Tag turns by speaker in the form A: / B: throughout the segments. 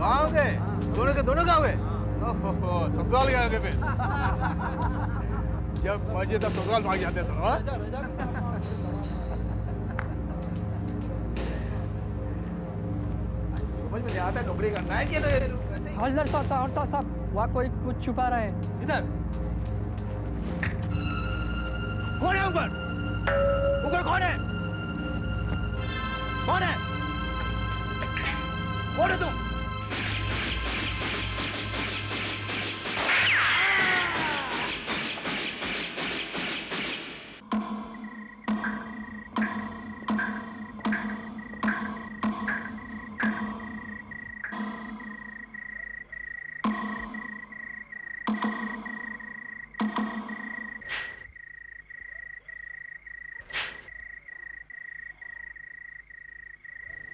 A: वहाँ गए? दोनों के दोनों कहाँ गए? ससुराल गए होंगे फिर। जब मजे तब ससुराल भाग जाते थे ना। समझ में नहीं आता नौकरी करना है कि नहीं?
B: हवलदार साहब वहाँ कोई कुछ छुपा रहा है।
A: इधर कौन है ऊपर? ऊपर कौन है? कौन है? कौन है तुम?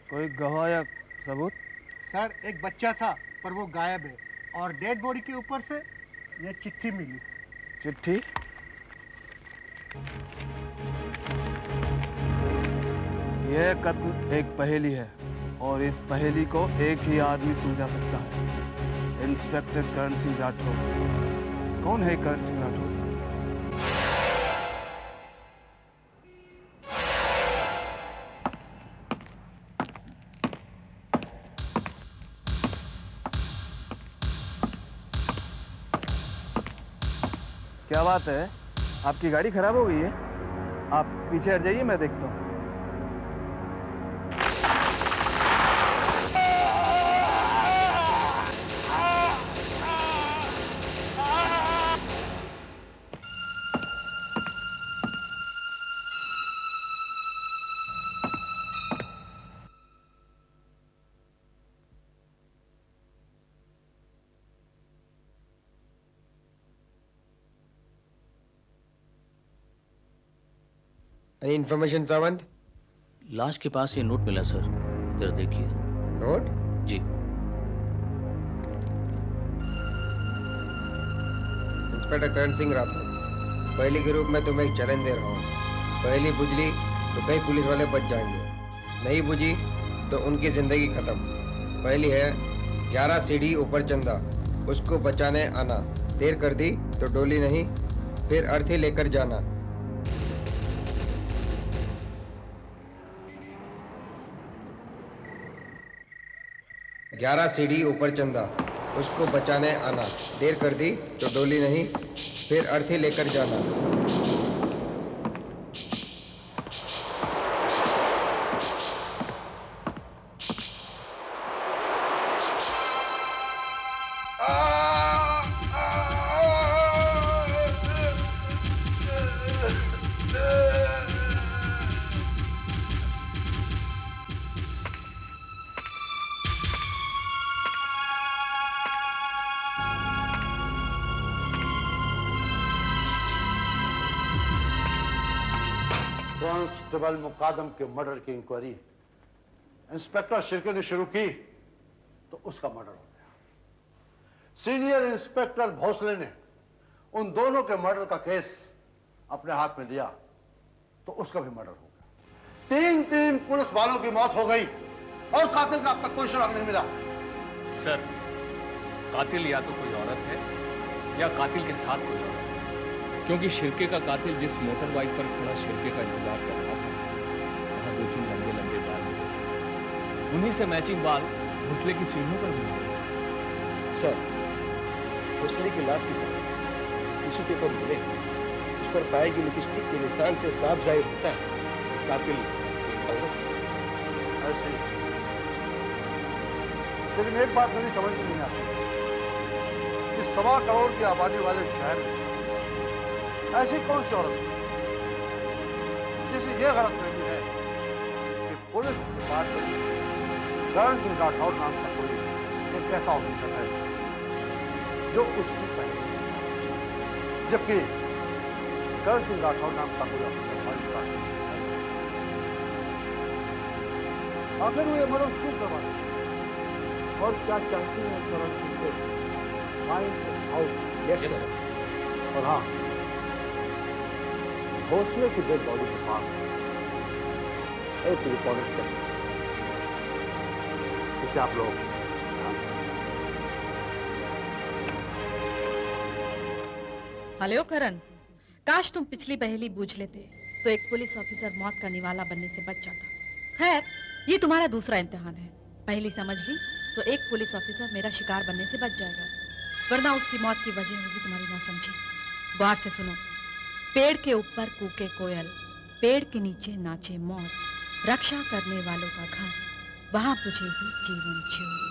C: कोई गवाह या सबूत?
D: सर एक बच्चा था पर वो गायब है और डेड बॉडी के ऊपर से ये चिट्ठी मिली।
C: चिट्ठी? यह कत्ल एक पहेली है और इस पहेली को एक ही आदमी सुलझा सकता है, इंस्पेक्टर करण सिंह राठौर। कौन है करण सिंह राठौर? क्या बात है, आपकी गाड़ी खराब हो गई है? आप पीछे हट जाइए, मैं देखता हूँ।
E: Any information, Sawant?
F: लाश के पास ये नोट मिला सर, जरा देखिए।
E: नोट?
F: जी।
E: इंस्पेक्टर करण सिंह राठौर, पहली के रूप में तुम्हें एक चैलेंज दे रहा हूँ। पहली बुझली तो कई पुलिस वाले बच जाएंगे, नहीं बुझी तो उनकी जिंदगी खत्म। पहली है 11 सीढ़ी ऊपर चंदा, उसको बचाने आना, देर कर दी तो डोली नहीं, फिर अर्थी लेकर जाना। ग्यारह सीढ़ी ऊपर चंदा, उसको बचाने आना, देर कर दी तो डोली नहीं, फिर अर्थी लेकर जाना।
G: कांस्टेबल मुकादम के मर्डर की इंक्वायरी इंस्पेक्टर शिर्के ने शुरू की तो उसका मर्डर हो गया। सीनियर इंस्पेक्टर भोसले ने उन दोनों के मर्डर का केस अपने हाथ में लिया तो उसका भी मर्डर हो गया। 3 पुलिस वालों की मौत हो गई और कातिल का अब तक कोई सुराग नहीं मिला।
H: सर, कातिल या तो कोई औरत है या कातिल के साथ कोई औरत है, क्योंकि शिर्के का कातिल जिस मोटर बाइक पर खड़ा शिर्के का इंतजार कर रहा था, वहां 2-3 लंबे लंबे बाल मिले। उन्हीं से मैचिंग बाल भोसले की सीढ़ियों पर भी मिले।
I: सर, भोसले की लाश के पास टिश्यू पेपर मिले, उस पर पाए गए लिपस्टिक के निशान से साफ जाहिर होता है कातिल औरत।
G: ऐसे ही। लेकिन एक बात मेरी समझ में नहीं आती कि 1.25 करोड़ की आबादी वाले शहर में ऐसी कौन सी औरत जिसे यह गलतफहमी है कि पुलिस डिपार्टमेंट करण सिंह राठौर नाम का कोई एक ऐसा ऑफिसर है जो उसकी पहले, जबकि करण सिंह राठौर नाम का कोई ऑफिसर हमारे डिपार्टमेंट में है। आखिर वो ये मर्डर क्यों करवाते और क्या चाहती है करण सिंह को फाइंड आउट।
I: Yes sir.
G: और हाँ, भोसले की डेड बॉडी के पास एक रिकॉर्डेड टेप, इसे आप लोग ध्यान दें।
J: हेलो करण, काश तुम पिछली पहेली बूझ लेते तो एक पुलिस ऑफिसर मौत का निवाला बनने से बच जाता। खैर, ये तुम्हारा दूसरा इम्तिहान है। पहली समझ ली तो एक पुलिस ऑफिसर मेरा शिकार बनने से बच जाएगा, वरना उसकी मौत की वजह होगी तुम्हारी नासमझी। गौर से सुनो। पेड़ के ऊपर कूके कोयल, पेड़ के नीचे नाचे मोर, रक्षा करने वालों का घर, वहां बुझेगी जीवन ज्योत।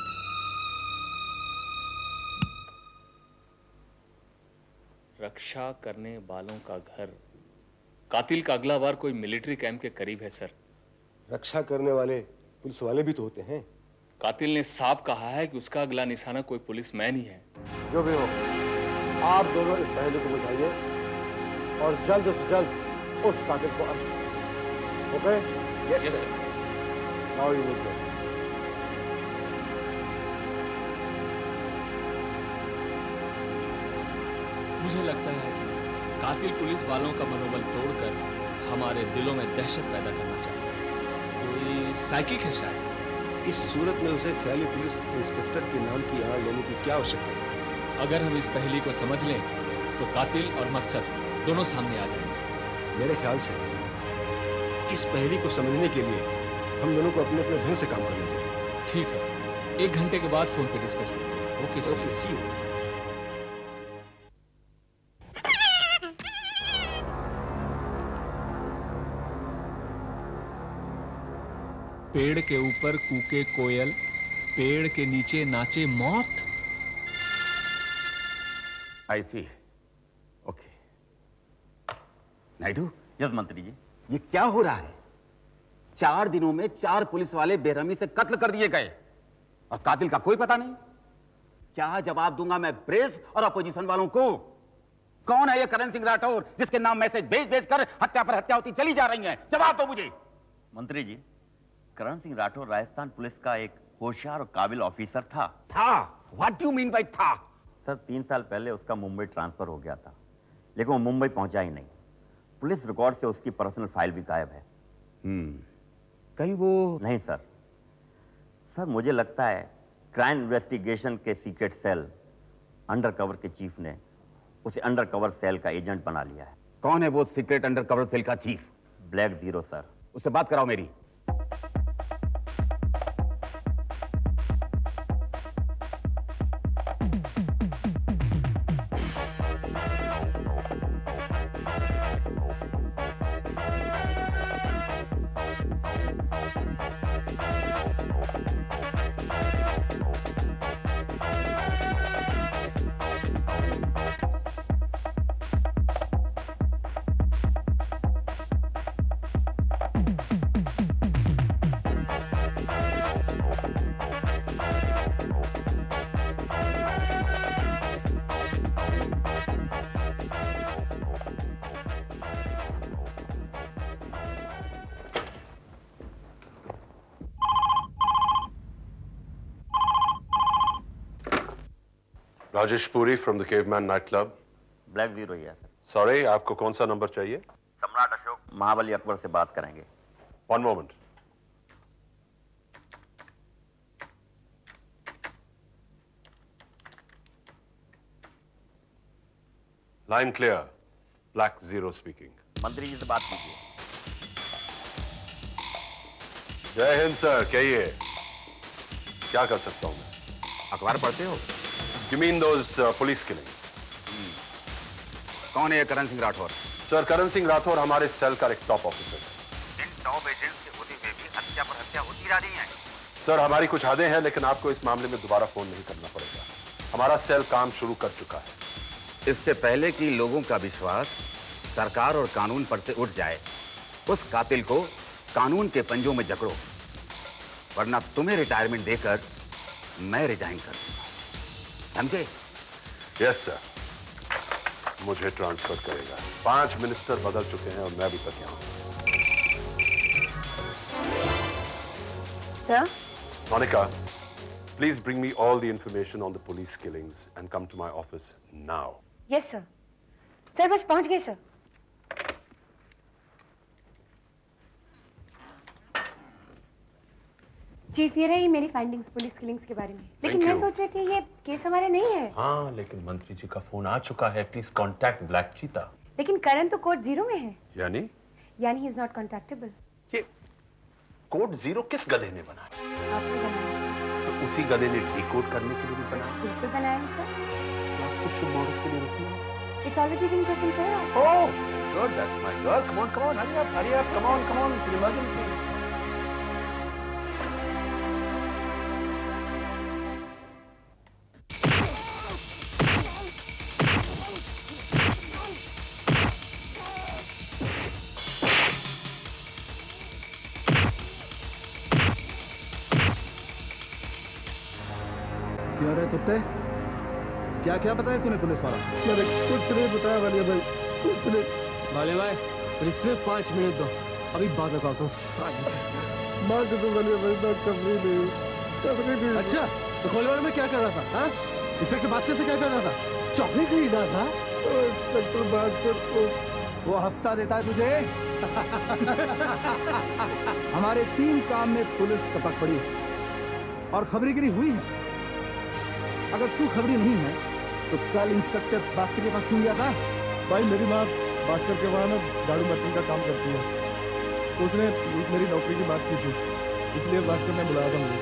H: रक्षा करने वालों का घर। कातिल का अगला बार कोई मिलिट्री कैंप के करीब है सर।
I: रक्षा करने वाले पुलिस वाले भी तो होते हैं।
H: कातिल ने साफ कहा है कि उसका अगला निशाना कोई पुलिसमैन ही है।
G: जो भी हो, आप दोनों इस पहेली को बुझाइए और जल्द से जल्द उस कातिल को अरेस्ट करें। Okay?
I: Yes sir.
G: Now you will go.
H: मुझे लगता है कि कातिल पुलिस वालों का मनोबल तोड़कर हमारे दिलों में दहशत पैदा करना चाहता है। कोई साइकिक है शायद।
I: इस सूरत में उसे ख्याली पुलिस इंस्पेक्टर के नाम की आड़ लेने की क्या आवश्यकता है?
H: अगर हम इस पहेली को समझ लें तो कातिल और मकसद दोनों सामने आ जाएंगे।
I: मेरे ख्याल से इस पहेली को समझने के लिए हम दोनों को अपने अपने ढंग से काम करना चाहिए।
H: ठीक है, 1 घंटे के बाद फोन पे डिस्कस करते हैं। Okay,
I: see you.
H: पेड़ के ऊपर कूके कोयल, पेड़ के नीचे नाचे मौत।
K: आई सी। ओके। नायडू। यस मंत्री जी। ये क्या हो रहा है? 4 दिनों में 4 पुलिस वाले बेरहमी से कत्ल कर दिए गए और कातिल का कोई पता नहीं। क्या जवाब दूंगा मैं प्रेस और अपोजिशन वालों को? कौन है ये करण सिंह राठौर जिसके नाम मैसेज भेज भेज कर हत्या पर हत्या होती चली जा रही है? जवाब दो मुझे।
L: मंत्री जी, करण सिंह राठौर राजस्थान पुलिस का एक होशियार और काबिल ऑफिसर था।
K: व्हाट डू मीन बाय था?
L: सर, 3 साल पहले उसका मुंबई ट्रांसफर हो गया था, लेकिन वो मुंबई पहुंचा ही नहीं। पुलिस रिकॉर्ड से उसकी पर्सनल फाइल भी गायब है।
K: कहीं वो
L: नहीं सर। सर, मुझे लगता है क्राइम इन्वेस्टिगेशन के सीक्रेट सेल अंडरकवर के चीफ ने उसे अंडरकवर सेल का एजेंट बना लिया है।
K: कौन है वो सीक्रेट अंडरकवर सेल का चीफ?
L: Black zero sir.
K: उससे बात कराओ मेरी।
M: Rajesh Puri from the Caveman night club.
L: Black zero ही है सर।
M: सॉरी, आपको कौन सा नंबर चाहिए?
L: सम्राट अशोक महाबली अकबर से बात करेंगे।
M: 1 moment. Line clear. Black zero speaking.
L: मंत्री जी से बात कीजिए।
M: जय हिंद सर, कहिए क्या कर सकता हूं मैं?
K: अखबार पढ़ते हो?
M: You mean those police killings?
K: कौन है ये करण सिंह राठौर?
M: सर, करण सिंह राठौर हमारे सेल का एक टॉप ऑफिसर है।
L: इन टॉप एजेंट्स के होते हुए भी हत्या पर हत्या होती जा रही है।
M: सर, हमारी कुछ हदें हैं, लेकिन आपको इस मामले में दोबारा फोन नहीं करना पड़ेगा। हमारा सेल काम शुरू कर चुका है।
K: इससे पहले कि लोगों का विश्वास सरकार और कानून पर से उठ जाए, उस कातिल को कानून के पंजों में जकड़ो, वरना तुम्हें रिटायरमेंट देकर मैं रिजाइन कर दूंगा। समझे?
M: Yes sir. मुझे ट्रांसफर करेगा। 5 मिनिस्टर बदल चुके हैं और मैं अभी तक यहाँ हूं।
J: Sir?
M: Monica, please bring me all the information on the police killings and come to my office now.
J: Yes sir. Sir, बस पहुंच गए सर।
N: चीफ, ये रही मेरी फाइंडिंग्स पुलिस किलिंग्स के बारे में। लेकिन
M: Thank
N: मैं
M: you.
N: सोच रही थी ये केस हमारा नहीं है।
M: हाँ, लेकिन मंत्री जी का फोन आ चुका है। प्लीज कांटेक्ट ब्लैक चीता।
N: लेकिन करण तो कोड 0 में है,
M: यानी
N: यानी ही इज नॉट कॉन्टैक्टेबल।
M: ये कोड 0 किस गधे ने बनाया?
N: आपने बनाया?
M: तो उसी गधे ने डिकोड करने के लिए भी बनाया।
N: बिल्कुल बनाया है सर।
M: आपको शुभ मुहूर्त के लिए रुकना।
N: It's already been taken care of.
M: Oh, good. That's my girl. Come on, hurry up. Come on. It's an emergency.
C: क्यों रे कुत्ते, क्या क्या बताया तूने पुलिस वाला?
I: मैंने कुछ नहीं बताया वालिया भाई, कुछ नहीं।
B: वाले भाई मुझे सिर्फ 5 मिनट दो, अभी बात करता हूँ साले से।
I: मार दे तो वालिया भाई, मैं कभी नहीं।
B: अच्छा तो खोलवाड़ में क्या कर रहा था? हाँ, इंस्पेक्टर भास्कर से क्या कर रहा था? चॉकलेट खरीदा था?
I: इंस्पेक्टर भास्कर
C: वो हफ्ता देता है तुझे। हमारे 3 काम में पुलिस कपक पड़ी और खबरीगिरी हुई है। अगर तू खबरी नहीं है तो कल इंस्पेक्टर भास्कर के पास क्यों गया था?
I: भाई मेरी माँ भास्कर के वहाँ ना झाड़ू मशीन का काम करती है, तो उसने मेरी नौकरी की बात की थी, इसलिए भास्कर ने बुलाया था मुझे।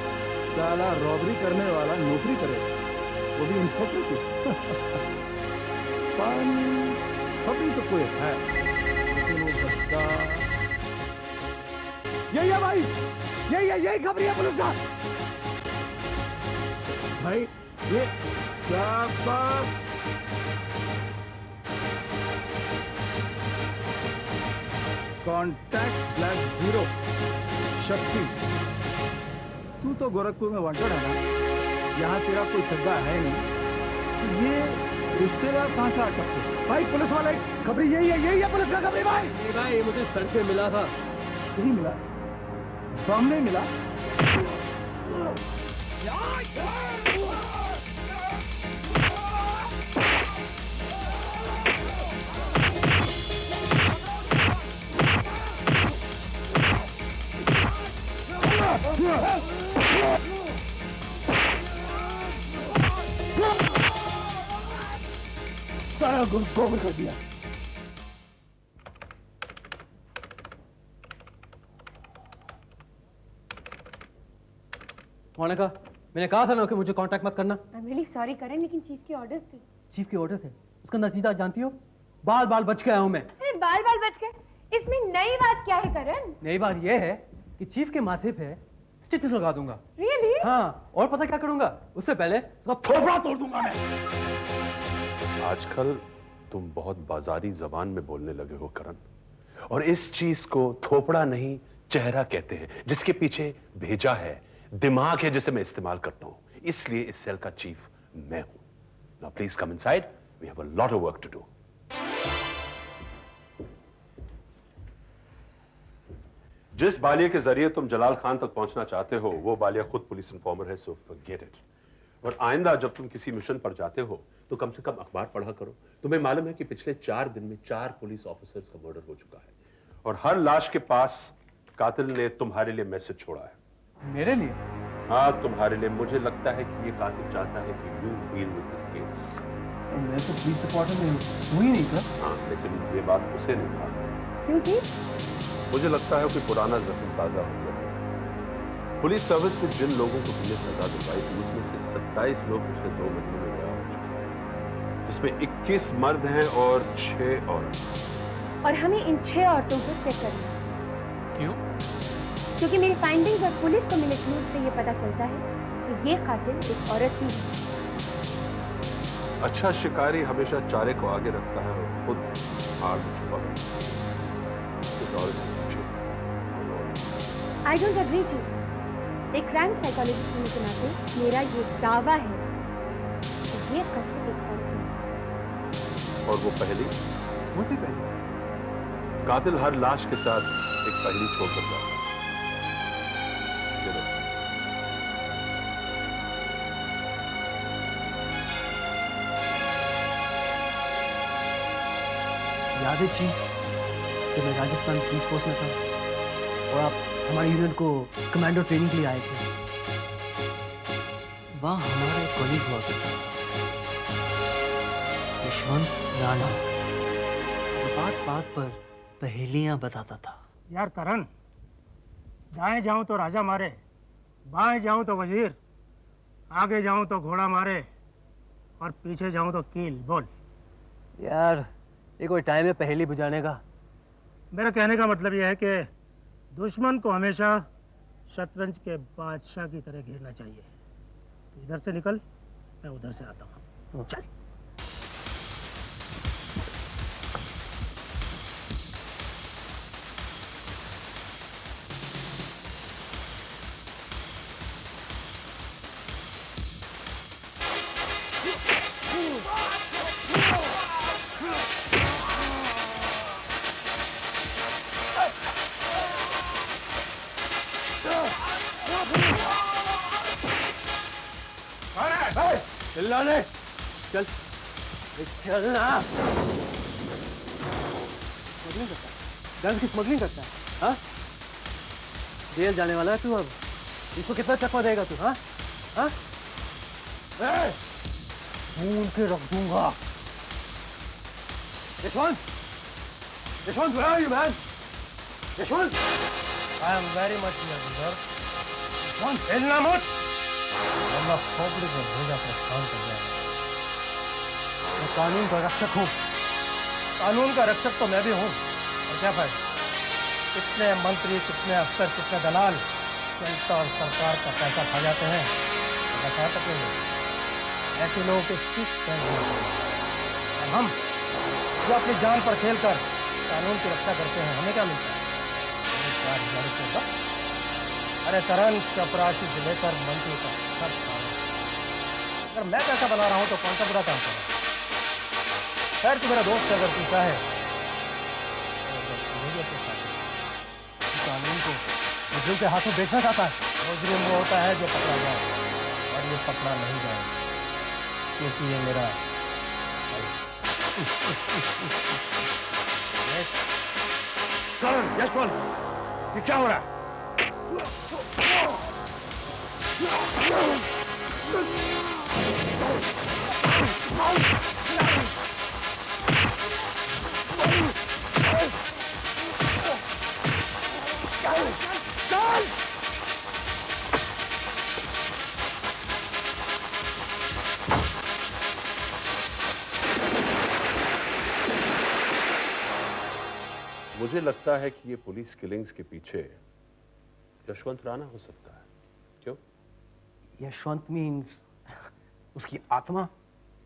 C: साला रॉबरी करने वाला नौकरी करे, वो भी इंस्पेक्टर की। खबरी तो कोई है, लेकिन वो बच्चा
I: यही है भाई, यही खबरी है पुलिस का।
C: भाई ये क्या बात? कॉन्टैक्ट ब्लैक 0 शक्ति, तू तो गोरखपुर में वांटेड है ना? यहाँ तेरा कोई सगा है नहीं, तो ये रिश्तेदार कहाँ से आ सकते?
I: भाई पुलिस वाले खबरी यही है पुलिस का खबरी भाई।
B: भाई मुझे सड़क पे मिला था।
C: यही मिला? बम नहीं मिला?
I: सारा गोबर कर दिया।
B: मोनिका, मैंने कहा था ना कि मुझे कांटेक्ट मत करना।
N: आई एम रियली सॉरी करण, लेकिन चीफ के ऑर्डर्स थे।
B: चीफ के ऑर्डर थे, उसका नतीजा जानती हो? बाल बच के आया हूं मैं।
N: अरे बाल बच गए, इसमें नई बात क्या है करण?
B: नई बात यह है कि चीफ के माथे पे स्टिचेस लगा दूंगा।
N: रियली?
B: हाँ, और पता क्या करूंगा? उससे पहले उसका थोपड़ा तोड़ दूंगा मैं।
M: आजकल तुम बहुत बाजारी जबान में बोलने लगे हो करण, और इस चीज को थोपड़ा नहीं चेहरा कहते हैं, जिसके पीछे भेजा है, दिमाग है, जिसे मैं इस्तेमाल करता हूं। इसलिए इस सेल का चीफ मैं हूं। Now please come inside, we have a lot of work to do. जिस बालिया के जरिए तुम जलाल खान तक पहुंचना चाहते हो, वो बालिया खुद पुलिस इन्फॉर्मर है, सो फॉरगेट इट। और आइंदा जब तुम किसी मिशन पर जाते हो तो कम से कम अखबार पढ़ा करो। तुम्हें मालूम है कि पिछले 4 दिन में 4 पुलिस ऑफिसर्स का मर्डर हो चुका है, और हर लाश के पास कातिल ने तुम्हारे लिए मैसेज छोड़ा है।
B: मेरे लिए?
M: हाँ, तुम्हारे लिए। मुझे लगता है कि ये कातिल चाहता है कि you deal with this case.
B: मैं तो पुलिस डिपार्टमेंट में हूं ही नहीं सर।
M: हाँ, लेकिन ये बात उसे नहीं कहा।
N: क्योंकि
M: मुझे लगता है कोई पुराना जख्म ताजा हो गया। पुलिस सर्विस में जिन लोगों को तुमने सजा दिलवाई थी, उसमें से 27 लोग पिछले 2 महीनों में गया हो चुके हैं, जिसमें 21 मर्द हैं और 6 औरत।
N: और हमें इन 6 औरतों को चेक करना है।
H: क्यों?
N: क्योंकि मेरी फाइंडिंग्स और पुलिस को मिले क्लूज से ये पता चलता है कि ये कातिल एक औरत ही है।
M: अच्छा शिकारी हमेशा चारे को आगे रखता है और खुद आड़ में छुपा रहता है। इस औरत के पीछे
N: आई डोंट एग्री चीफ। एक क्राइम साइकोलॉजिस्ट होने के नाते मेरा ये दावा है कि ये कातिल एक औरत है।
M: और वो पहली?
B: कौन सी पहली?
M: कातिल हर लाश के साथ एक पहली छोड़कर जाता है।
B: याद है चीफ, जब मैं राजस्थान पुलिस फोर्स में था और आप हमारी यूनिट को कमांडो ट्रेनिंग के लिए आए थे,
D: वहाँ हमारा एक कलीग हुआ करता था, यशवंत राणा, जो बात बात पर पहेलियां बताता था।
C: यार करण, दाएं जाऊं तो राजा मारे, बाएं जाऊं तो वजीर, आगे जाऊं तो घोड़ा मारे और पीछे जाऊं तो कील। बोल
B: यार ये कोई टाइम है पहेली बुझाने का?
C: मेरा कहने का मतलब यह है कि दुश्मन को हमेशा शतरंज के बादशाह की तरह घेरना चाहिए। तो इधर से निकल, मैं उधर से आता हूँ। चल।
B: चिल्लाने चल, चलना। स्मगलिंग करता है, गन्स की स्मगलिंग करता है, हाँ? जेल जाने वाला है तू अब। इसको कितना चकवा देगा तू, हाँ? हाँ? ढूंढ के रख दूंगा। Yashwant, Yashwant, where are you, man? Yashwant,
C: I am very much here, sir.
B: Yashwant, हिलना मत।
C: अल्लाह खोपड़ी को भेजा परेशान कर जाएगा।
B: मैं कानून का रक्षक हूँ।
C: कानून का रक्षक तो मैं भी हूँ। और क्या फायदा? कितने मंत्री, कितने अफसर, कितने दलाल जनता और सरकार का पैसा खा जाते हैं, तो बता सकते हैं। ऐसे लोगों के ठीक और हम जो अपनी जान पर खेलकर कानून की रक्षा करते हैं, हमें क्या मिलता है? 4,000 रुपये का। अरे करण, चपरासी से लेकर मंत्री तक सब काम। अगर मैं पैसा बना रहा हूँ तो कौन सा बुरा काम कर रहा हूँ? खैर तू मेरा दोस्त है, अगर तू चाहे
B: कानून को मुजरिम के हाथों बेचना चाहता है।
C: मुजरिम वो होता है जो पकड़ा जाए, और ये पकड़ा नहीं जाए, क्योंकि ये मेरा
B: करण, यशवंत, ये क्या हो रहा है?
M: मुझे लगता है कि ये पुलिस किलिंग्स के पीछे यशवंत राणा हो सकता है। क्यों?
B: यशवंत मीन्स उसकी आत्मा?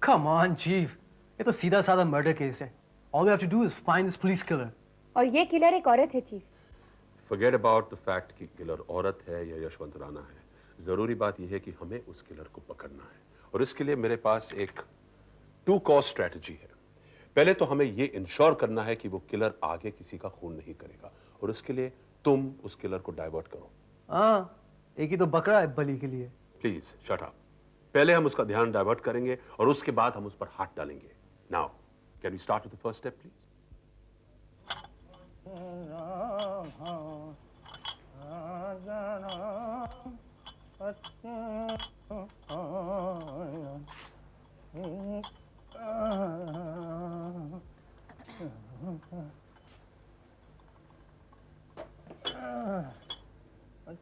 B: Come on, चीफ, ये तो सीधा साधा मर्डर केस है। All we have to do is find this police killer.
N: और ये किलर एक औरत है chief.
M: Forget about the fact कि किलर औरत है या यशवंत राणा है। जरूरी बात यह है कि हमें उस किलर को पकड़ना है, और इसके लिए मेरे पास एक 2 कॉज स्ट्रेटजी है। पहले तो हमें यह इंश्योर करना है कि वो किलर आगे किसी का खून नहीं करेगा, और उसके लिए तुम उस किलर को डाइवर्ट करो।
B: हाँ, एक ही तो बकरा है बलि के लिए।
M: Please shut up. पहले हम उसका ध्यान डाइवर्ट करेंगे और उसके बाद हम उस पर हाथ डालेंगे। Now can we start with the first step please?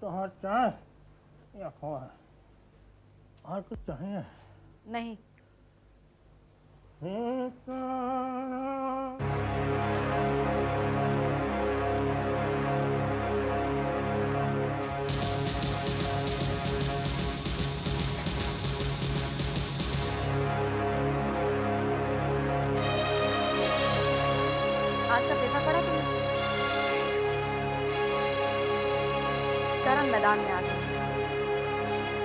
C: तो हाँ, चाय या खोआ और कुछ चाहिए?
J: नहीं। आज का पेपर पढ़ा तुमने? करण मैदान में आ गया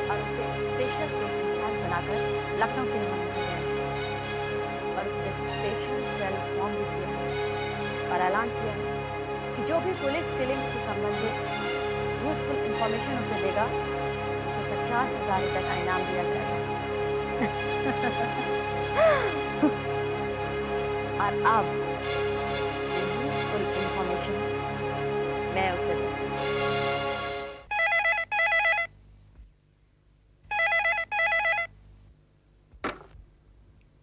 J: और उसे स्पेशल केस इंचार्ज बनाकर लखनऊ से निमंत्रण दिया और उसने स्पेशल सेल फॉर्म भी किया और ऐलान किया कि जो भी पुलिस किलिंग से संबंधित यूजफुल इंफॉर्मेशन उसे देगा, उसे 50,000 रुपये का इनाम दिया जाएगा। और अब यूजफुल इंफॉर्मेशन मैं उसे दूंगा।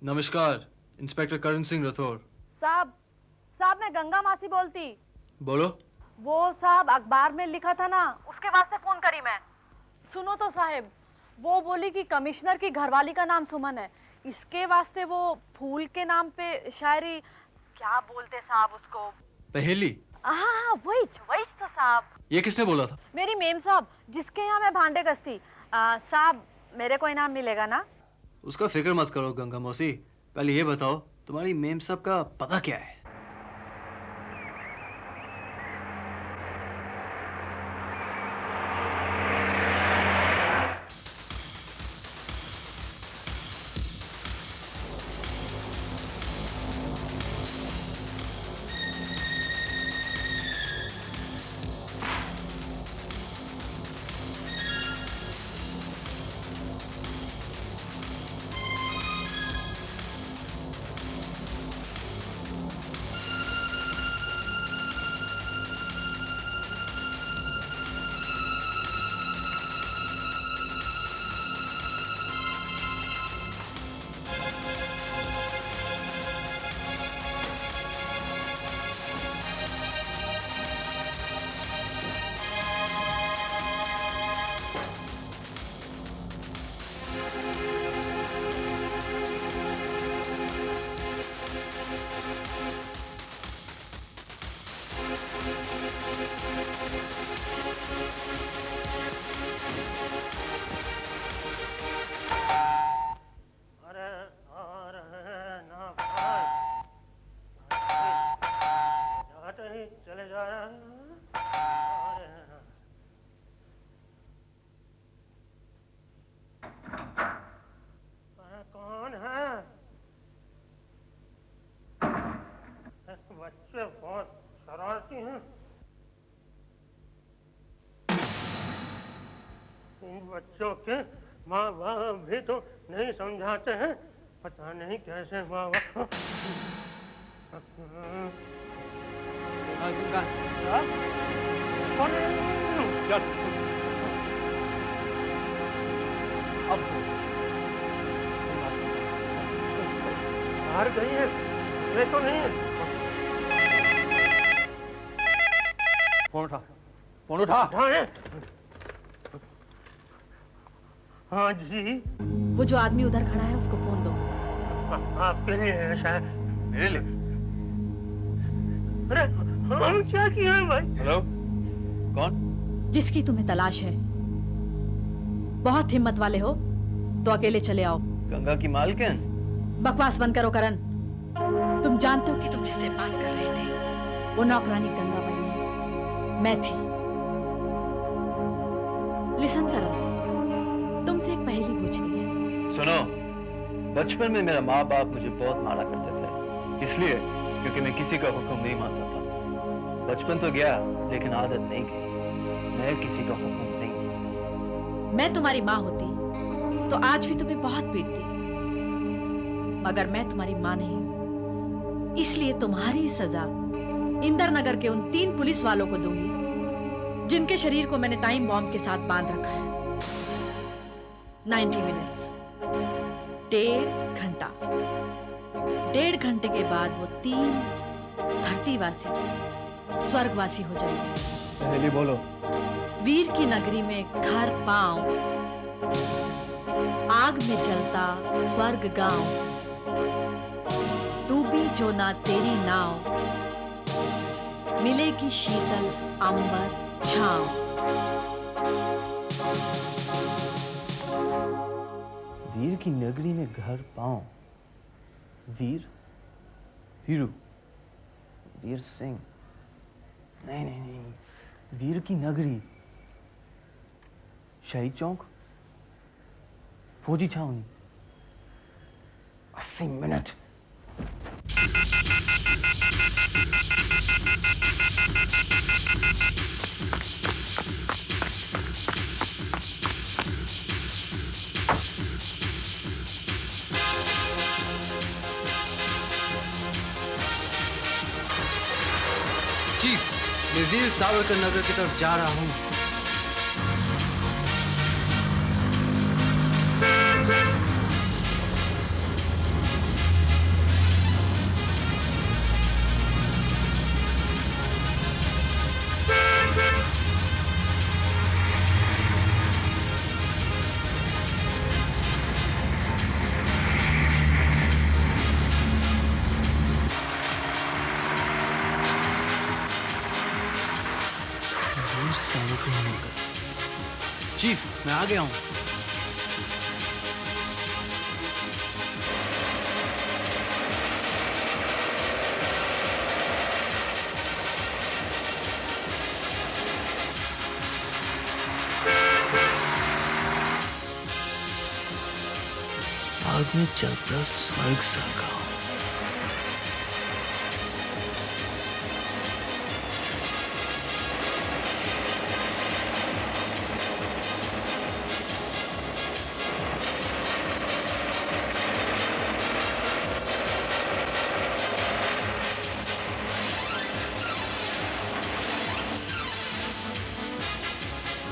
B: नमस्कार, इंस्पेक्टर करण सिंह राठौर।
J: साहब साहब मैं गंगा मासी बोलती।
B: बोलो।
J: वो साहब अखबार में लिखा था ना, उसके वास्ते फोन करी मैं। सुनो तो साहब, वो बोली कि कमिश्नर की घरवाली का नाम सुमन है, इसके वास्ते वो फूल के नाम पे शायरी, क्या बोलते साहब उसको?
B: पहेली।
J: हाँ वही तो साहब।
B: ये किसने बोला था?
J: मेरी मेम साहब, जिसके यहाँ मैं भांडे कसती। साहब मेरे को इनाम मिलेगा ना?
B: उसका फिक्र मत करो गंगा मौसी, पहले ये बताओ तुम्हारी मेम साहब का पता क्या है?
I: चले जा रहे हैं। कौन है? बच्चे बहुत शरारती हैं। इन बच्चों के माँ बाप भी तो नहीं समझाते हैं, पता नहीं कैसे माँ बाप। अब बाहर गई है, ये तो नहीं है।
B: फोन उठा, फोन उठा।
I: हाँ जी।
J: वो जो आदमी उधर खड़ा है उसको फोन दो।
I: आपके लिए है शायद।
H: मेरे लिए?
I: अरे हम क्या किया है भाई?
H: हेलो, कौन?
J: जिसकी तुम्हें तलाश है। बहुत हिम्मत वाले हो तो अकेले चले आओ।
B: गंगा की मालकिन?
J: बकवास बंद करो करण। तुम जानते हो कि तुम जिससे बात कर रहे थे वो नौकरानी गंगा बनी है, मैं थी। लिसन करो, तुमसे एक पहेली पूछनी है।
B: सुनो, बचपन में मेरा माँ बाप मुझे बहुत मारा करते थे, इसलिए क्योंकि मैं किसी का हुक्म नहीं मानता था। बचपन तो गया लेकिन आदत नहीं गई। मैं किसी का हुक्म नहीं।
J: मैं तुम्हारी माँ होती तो आज भी तुम्हें बहुत पीटती, मगर मैं तुम्हारी माँ नहीं हूं, इसलिए तुम्हारी सजा इंदर नगर के उन 3 पुलिस वालों को दूंगी जिनके शरीर को मैंने टाइम बॉम्ब के साथ बांध रखा है। 90 मिनट्स, 1.5 घंटा। 1.5 घंटे के बाद वो 3 धरतीवासी स्वर्गवासी हो जाएंगे।
B: पहले बोलो।
J: वीर की नगरी में घर पांव, आग में जलता स्वर्ग गांव, डूबी जो ना तेरी नाव, मिलेगी शीतल अंबर छांव।
B: वीर की नगरी में घर पांव। वीर? वीरू? वीर सिंह? नहीं नहीं नहीं, वीर की नगरी, शहीद चौक, फौजी छावनी। 80 मिनट। चीफ, मैं वीर सावरकर नगर की तरफ जा रहा हूँ। चीफ मैं आ गया हूं।
O: आग में चलता स्वर्ग सा गाँव।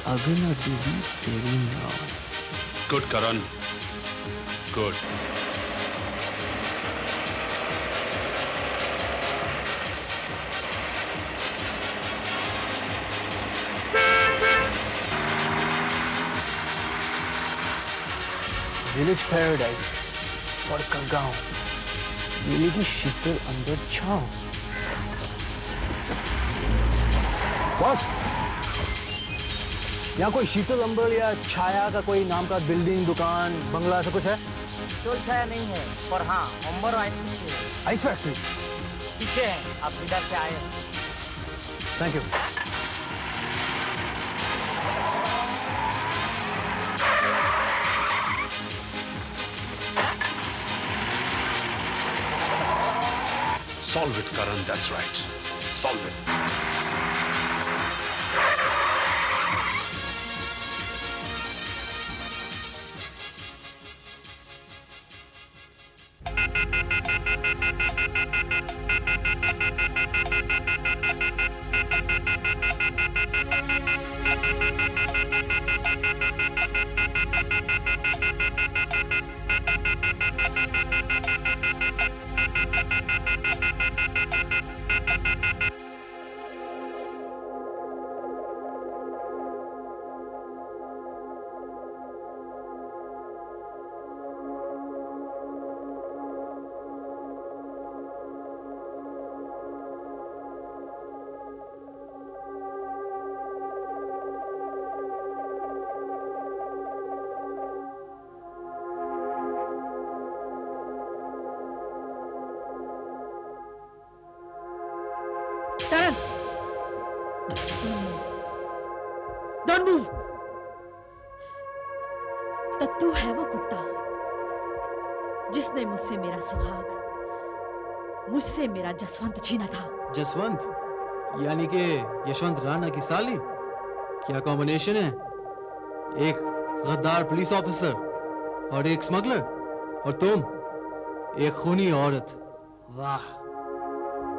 O: अगर न डूबी तेरी नाव।
M: गुड करण, गुड।
O: विलेज पैराडाइज, स्वर्ग का गांव, मिलेगी शीतल अंदर छांव। बॉस, यहाँ कोई शीतल अंबर या छाया का कोई नाम का बिल्डिंग, दुकान, बंगला ऐसा कुछ है?
P: शोल छाया नहीं है, पर हाँ अंबर आइस फैक्ट्री है।
O: आइस फैक्ट्री
P: पीछे है, आप इधर से आए।
O: Thank you.
M: Solve it, Karan, that's right. Solve it.
J: Karan! Don't move! तो तू है वो कुत्ता जिसने मुझसे मेरा सुहाग, मुझसे मेरा जसवंत छीना था।
O: जसवंत यानी कि यशवंत राणा की साली? क्या कॉम्बिनेशन है? एक गद्दार पुलिस ऑफिसर और एक स्मगलर, और तुम एक खूनी औरत। वाह!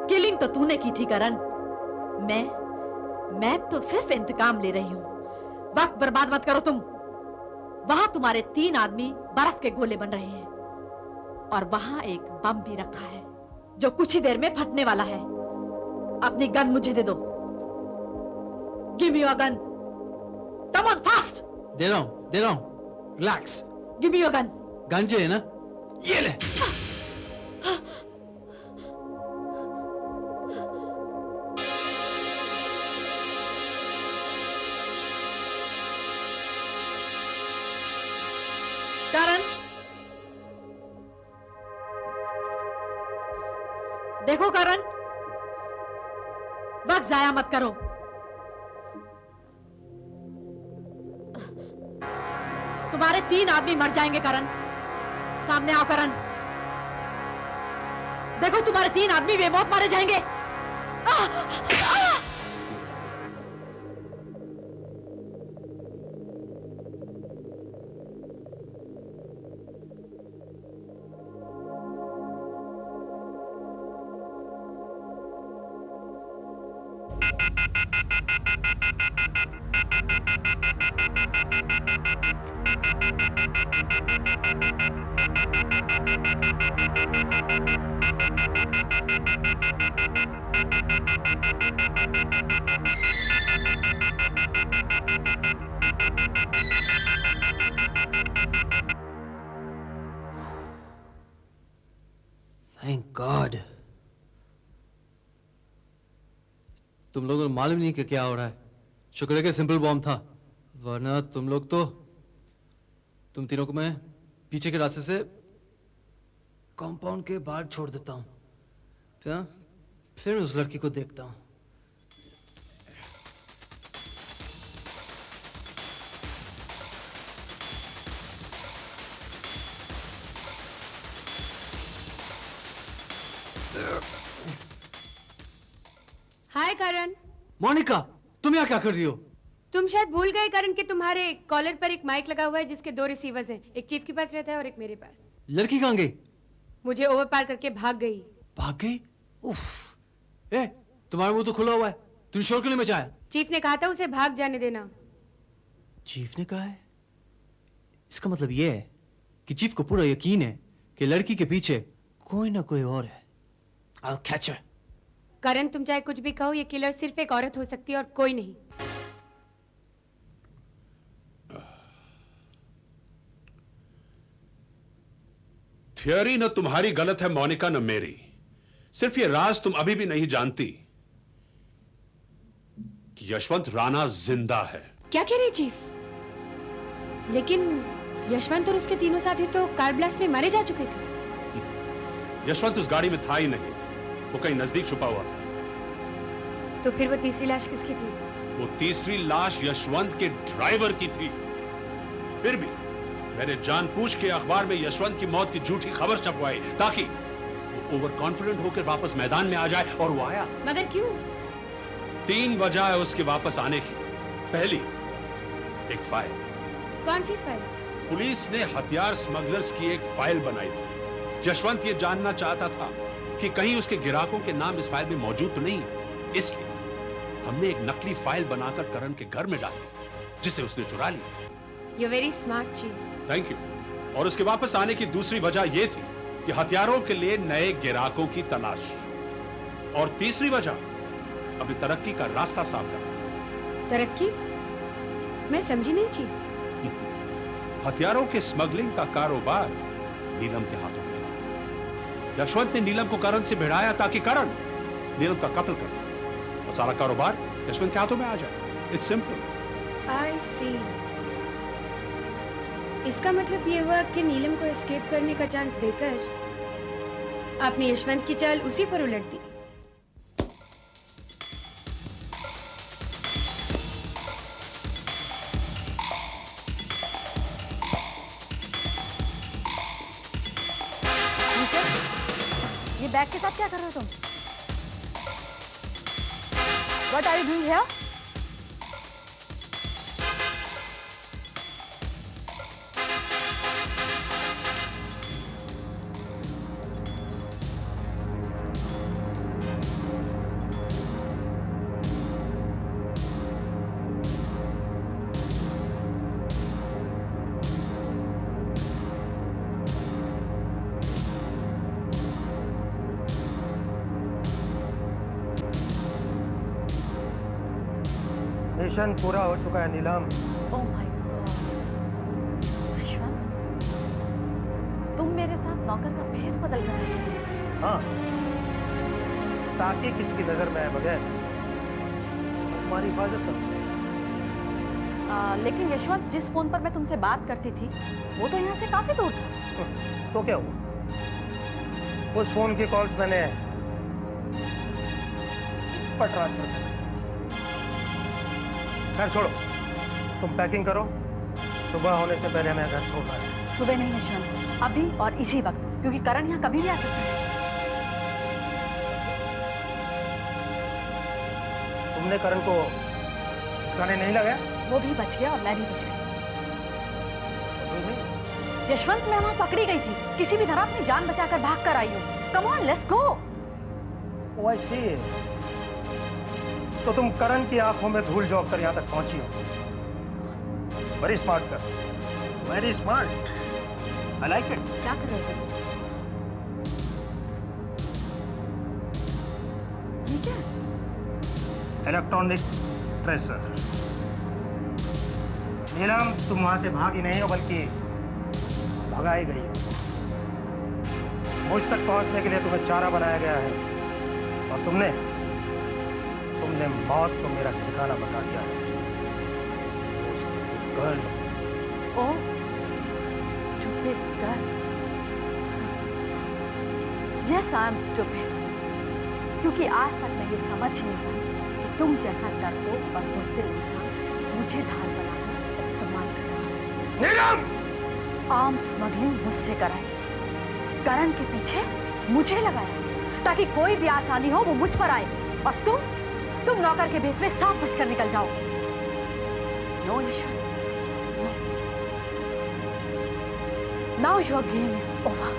J: किलिंग तो तूने की थी करण। मैं तो सिर्फ इंतकाम ले रही हूँ। वक्त बर्बाद मत करो तुम। वहां तुम्हारे 3 आदमी बर्फ के गोले बन रहे हैं और वहां एक बम भी रखा है जो कुछ ही देर में फटने वाला है। अपनी गन मुझे दे दो। Give me your gun. Come on fast.
O: दे रहा हूं। Relax.
J: Give me your gun.
O: Gun चाहिए ना? ये ले।
J: करण, देखो करण, वक्त जाया मत करो। तुम्हारे 3 आदमी मर जाएंगे करण। सामने आओ करण। देखो तुम्हारे 3 आदमी बेमौत मारे जाएंगे।
O: Thank God. तुम लोगों को मालूम नहीं कि क्या हो रहा है। शुक्र है कि सिंपल बॉम्ब था, वरना तुम तीनों को मैं पीछे के रास्ते से कंपाउंड के बाहर छोड़ देता हूँ, फिर उस लड़की को देखता हूँ।
N: हाय करण।
O: मोनिका, तुम यहाँ क्या कर रही हो?
N: तुम शायद भूल गए करण कि तुम्हारे कॉलर पर एक माइक लगा हुआ है जिसके 2 रिसीवर्स हैं, एक चीफ के पास रहता है और एक मेरे पास।
O: लड़की कहाँ गई?
N: मुझे ओवर पार करके भाग गई।
O: भाग गई? उफ। ए, तुम्हारा मुंह तो खुला हुआ है, तुमने शोर क्यों नहीं मचाया?
N: चीफ ने कहा था उसे भाग जाने देना।
O: चीफ ने कहा है? इसका मतलब ये है कि चीफ को पूरा यकीन है कि लड़की के पीछे कोई ना कोई और है। I'll catch her.
N: करण, तुम चाहे कुछ भी कहो, ये किलर सिर्फ एक औरत हो सकती है और कोई नहीं।
M: थियरी न तुम्हारी गलत है मोनिका, न मेरी। सिर्फ ये राज तुम अभी भी नहीं जानती कि यशवंत राणा जिंदा है।
N: क्या कह रहे चीफ? लेकिन यशवंत और उसके तीनों साथी तो कार ब्लास्ट में मारे जा चुके थे।
M: यशवंत उस गाड़ी में था ही नहीं, वो कहीं नजदीक छुपा हुआ था।
N: तो फिर वो तीसरी लाश किसकी थी?
M: वो तीसरी लाश यशवंत के ड्राइवर की थी। फिर भी मैंने जानबूझ के अखबार में यशवंत की मौत की झूठी खबर छपवाई ताकि वो ओवर कॉन्फिडेंट होकर वापस मैदान में आ जाए, और वो आया।
N: मगर क्यों?
M: 3 वजह है उसके वापस आने की। पहली, एक फाइल।
N: कौन सी फाइल?
M: पुलिस ने हथियार स्मगलर्स की एक फाइल बनाई थी। यशवंत ये जानना चाहता था कि कहीं उसके गिराकों के नाम इस फाइल में मौजूद तो नहीं है, इसलिए हमने एक नकली फाइल बनाकर करण के घर में डाली, जिसे उसने चुरा ली।
N: You're very smart, chief.
M: Thank you. और उसके वापस आने की दूसरी वजह यह थी कि हथियारों के लिए नए गिराकों की तलाश, और तीसरी वजह अपनी तरक्की का रास्ता साफ करना।
N: तरक्की? मैं समझी नहीं चीफ।
M: हथियारों के स्मगलिंग का कारोबार नीलम के हाथों में था। यशवंत ने नीलम को करण से भिड़ाया ताकि करण नीलम का कत्ल कर दे और सारा कारोबार यशवंत के हाथों में आ जाए। It's simple.
N: I see. इसका मतलब ये हुआ कि नीलम को एस्केप करने का चांस देकर आपने यशवंत की चाल उसी पर उलट दी।
J: ये बैग के साथ क्या कर रहे हो तुम? What are you doing here?
I: Mission पूरा हो चुका है नीलम।
J: Oh my God. यशवंत, तुम मेरे साथ नौकर का भेष बदल कर आए हो।
I: हाँ, ताकि किसकी नजर में आए बगैर तुम्हारी हिफाजत कर सके।
J: लेकिन यशवंत, जिस फोन पर मैं तुमसे बात करती थी वो तो यहाँ से काफी दूर था।
I: तो क्या हुआ? उस फोन की कॉल्स मैंने इस पर ट्रांसफर कर। खैर छोड़ो, तुम पैकिंग करो, सुबह होने से पहले मैं घर छोड़ रहा हूं।
J: सुबह नहीं यशवंत, अभी और इसी वक्त, क्योंकि करण यहाँ कभी भी आ सकता है।
I: तुमने करण को ठिकाने नहीं लगाया?
J: वो भी बच गया और मैं भी बच गई। यशवंत, मैं वहां पकड़ी गई थी, किसी भी तरह अपनी जान बचाकर भाग कर आई हूँ। Come on, let's go.
I: Oh I see. तो तुम करण की आंखों में धूल झोंक कर यहां तक पहुंची हो। वेरी स्मार्ट कर, very smart. I like it.
J: क्या कर रहे थे? ठीक है।
I: Electronic tracer. नीलम, तुम वहां से भागी नहीं हो, बल्कि भगाई गई हो। मुझ तक पहुंचने के लिए तुम्हें चारा बनाया गया है, और तुमने मौत को मेरा ठिकाना बता दिया है। Girl.
J: Oh, stupid girl. Yes, I am stupid. क्योंकि आज तक मैं ये समझ ही नहीं पाई कि तुम जैसा डरपोक और बुज़दिल इंसान मुझे ढाल बनाकर इस्तेमाल कर रहा है।
I: नीलम!
J: आर्म स्मगलिंग मुझसे कराई, करण के पीछे मुझे लगाया ताकि कोई भी आसानी हो वो मुझ पर आए, और तुम नौकर के भेष में सांप बचकर निकल जाओ। No Yashwant, now your game is over.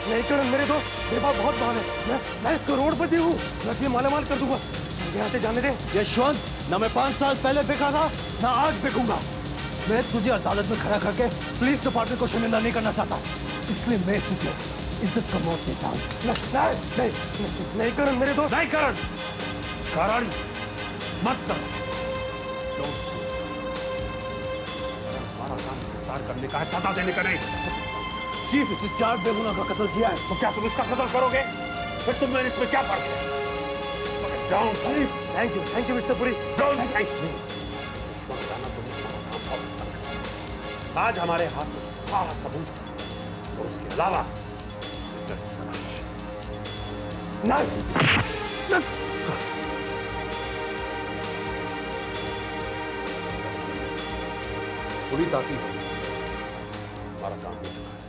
I: नहीं करण मेरे दो, मेरे पास बहुत बहाने। मैं इस करोड़पति हूँ, मैं तुझे मालामाल कर दूंगा। यहाँ से जाने दे।
O: यशवंत, ना मैं 5 साल पहले बिका था, ना आज बिकूंगा। मैं तुझे अदालत में खड़ा करके पुलिस डिपार्टमेंट को शर्मिंदा नहीं करना चाहता, इसलिए मैं तुझे इज्जत का मौत देता हूँ।
I: नहीं करण मेरे दोस्त, नहीं करण, करण मत कर। हमारा काम गिरफ्तार करने का है, सजा देने का नहीं। चीफ इसने 4 बेगुनाह का कत्ल किया है, तो क्या तुम इसका कत्ल करोगे? फिर तुम में इसमें क्या फर्क है? Thank you mister Puri. आज हमारे हाथ में सारा सबूत है, और उसके अलावा नहीं। पुलिस आती है, हमारा काम हो चुका है।